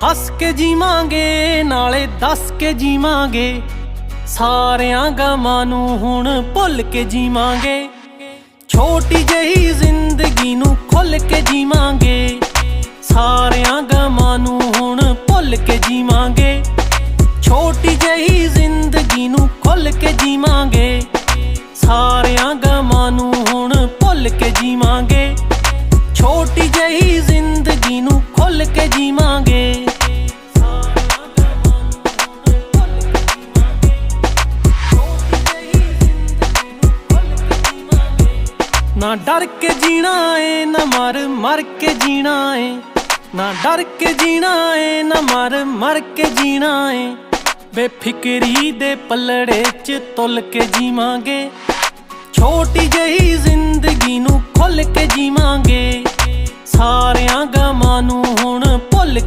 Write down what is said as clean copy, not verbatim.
हस के जीवांगे नाले दस के जीवांगे, सारियां गमां नूं हुण भुल के जीवांगे। छोटी जही जिंदगी नूं खुल के जीवांगे, सारियां गमां नूं हुण भुल के जीवांगे। छोटी जही जिंदगी नूं खुल के जीवांगे, सारियां गमां नूं हुण भुल के जीवांगे। छोटी जही जिंदगी नूं खुल के जीवांगे। ना डर के जीना है ना मर के जीना है, ना डर के जीना है ना मर के जीना है। बेफिक्री दे पलड़े च तुल के जीवांगे, छोटी जही जिंदगी नूं खुल के जीवांगे। सारियां गमां नूं हुण